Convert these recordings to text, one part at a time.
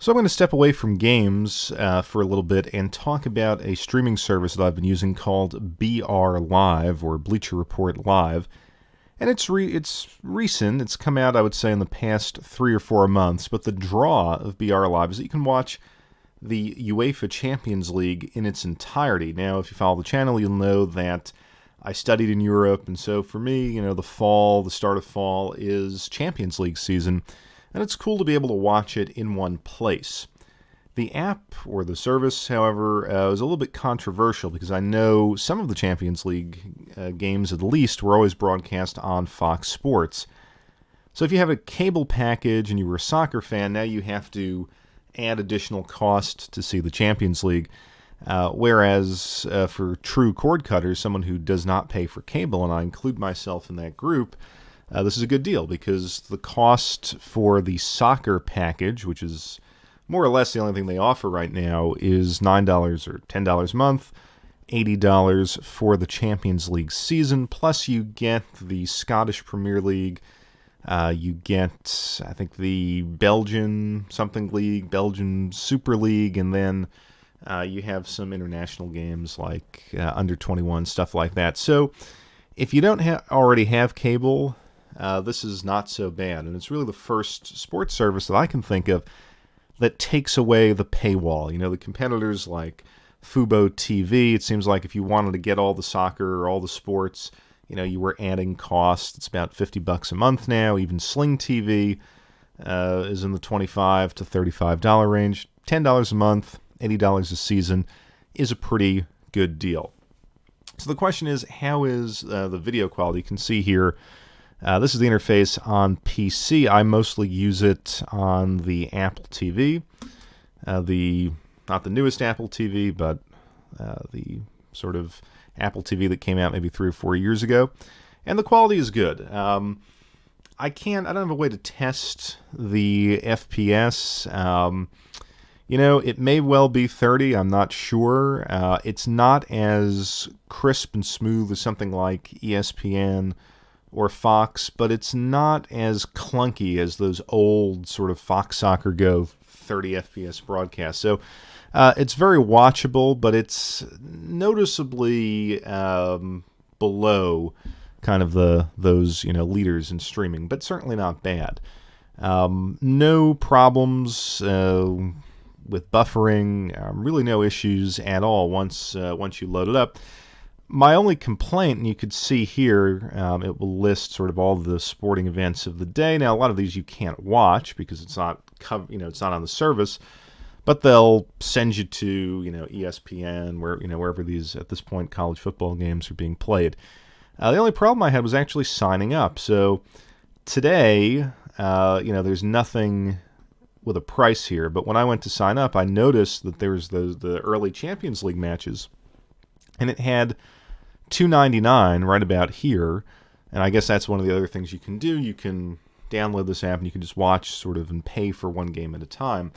So I'm going to step away from games for a little bit and talk about a streaming service that I've been using called BR Live, or Bleacher Report Live. And it's recent. It's come out, I would say, in the past 3 or 4 months. But the draw of BR Live is that you can watch the UEFA Champions League in its entirety. Now, if you follow the channel, you'll know that I studied in Europe, and so for me, the start of fall is Champions League season, and it's cool to be able to watch it in one place. The app, or the service, however, is a little bit controversial because I know some of the Champions League games, at least, were always broadcast on Fox Sports. So if you have a cable package and you were a soccer fan, now you have to add additional cost to see the Champions League. Whereas for true cord cutters, someone who does not pay for cable, and I include myself in that group, this is a good deal because the cost for the soccer package, which is more or less the only thing they offer right now, is $9 or $10 a month, $80 for the Champions League season, plus you get the Scottish Premier League, you get, I think, the Belgian something league, Belgian Super League, and then you have some international games like under 21, stuff like that. So if you don't already have cable, this is not so bad. And it's really the first sports service that I can think of that takes away the paywall. The competitors like Fubo TV, it seems like if you wanted to get all the soccer or all the sports, you were adding costs. It's about $50 a month now. Even Sling TV is in the $25 to $35 range. $10 a month, $80 a season is a pretty good deal. So the question is, how is the video quality? You can see here, this is the interface on PC. I mostly use it on the Apple TV, not the newest Apple TV, but the sort of Apple TV that came out maybe 3 or 4 years ago, and the quality is good. I don't have a way to test the FPS. It may well be 30, I'm not sure. It's not as crisp and smooth as something like ESPN or Fox, but it's not as clunky as those old sort of Fox Soccer Go 30 FPS broadcasts. So it's very watchable, but it's noticeably below kind of those leaders in streaming, but certainly not bad. No problems with buffering, really no issues at all once you load it up. My only complaint, and you could see here, it will list sort of all the sporting events of the day. Now, a lot of these you can't watch because it's not it's not on the service, but they'll send you to ESPN, wherever these at this point college football games are being played. The only problem I had was actually signing up. So today, there's nothing with a price here, but when I went to sign up, I noticed that there was the early Champions League matches, and it had $2.99 right about here. And I guess that's one of the other things you can do. You can download this app and you can just watch sort of and pay for one game at a time,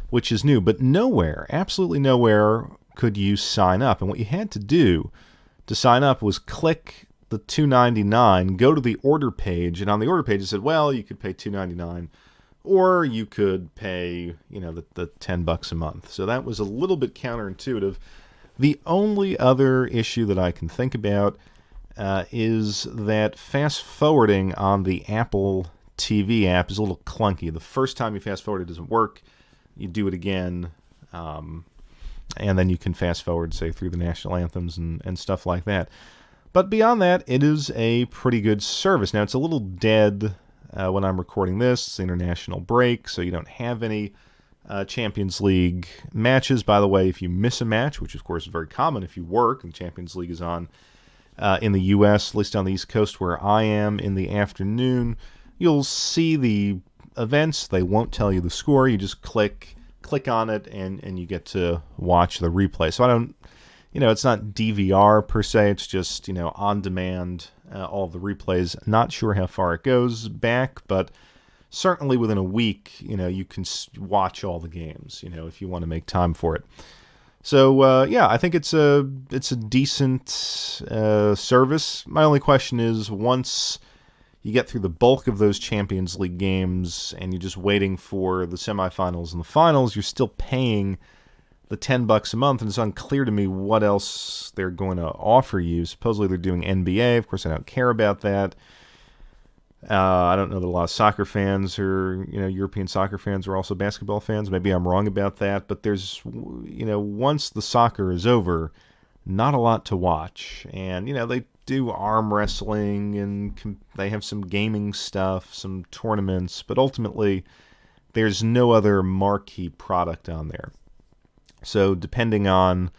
which is new. But nowhere, absolutely nowhere, could you sign up. And what you had to do to sign up was click the $2.99, go to the order page, and on the order page it said, well, you could pay $2.99, or you could pay the $10 a month. So that was a little bit counterintuitive. The only other issue that I can think about is that fast forwarding on the Apple TV app is a little clunky. The first time you fast forward, it doesn't work. You do it again, and then you can fast forward, say, through the national anthems and stuff like that. But beyond that, it is a pretty good service. Now, it's a little dead when I'm recording this. It's the international break, so you don't have any Champions League matches. By the way, if you miss a match, which of course is very common if you work, and Champions League is on in the U.S., at least on the East Coast where I am, in the afternoon, you'll see the events. They won't tell you the score. You just click on it, and you get to watch the replay. So I don't, it's not DVR per se. It's just, on demand, all of the replays. Not sure how far it goes back, but certainly within a week, you can watch all the games, if you want to make time for it. So, I think it's a decent service. My only question is, once you get through the bulk of those Champions League games and you're just waiting for the semifinals and the finals, you're still paying the $10 a month, and it's unclear to me what else they're going to offer you. Supposedly they're doing NBA. Of course, I don't care about that. I don't know that a lot of soccer fans or European soccer fans are also basketball fans. Maybe I'm wrong about that, but there's once the soccer is over, not a lot to watch. And they do arm wrestling and they have some gaming stuff, some tournaments, but ultimately there's no other marquee product on there. So depending on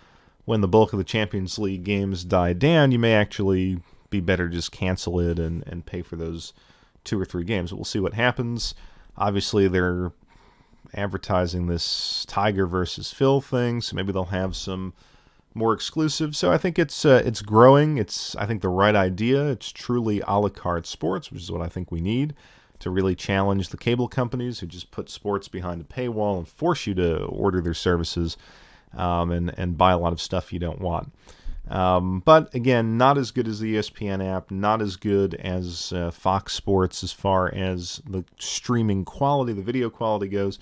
when the bulk of the Champions League games die down, you may actually be better to just cancel it and pay for those 2 or 3 games. But we'll see what happens. Obviously, they're advertising this Tiger versus Phil thing, so maybe they'll have some more exclusive. So I think it's growing. It's, I think, the right idea. It's truly a la carte sports, which is what I think we need to really challenge the cable companies who just put sports behind a paywall and force you to order their services and buy a lot of stuff you don't want. But again, not as good as the ESPN app, not as good as Fox Sports as far as the streaming quality, the video quality goes,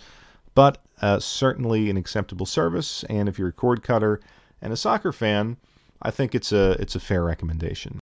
but certainly an acceptable service. And if you're a cord cutter and a soccer fan, I think it's a fair recommendation.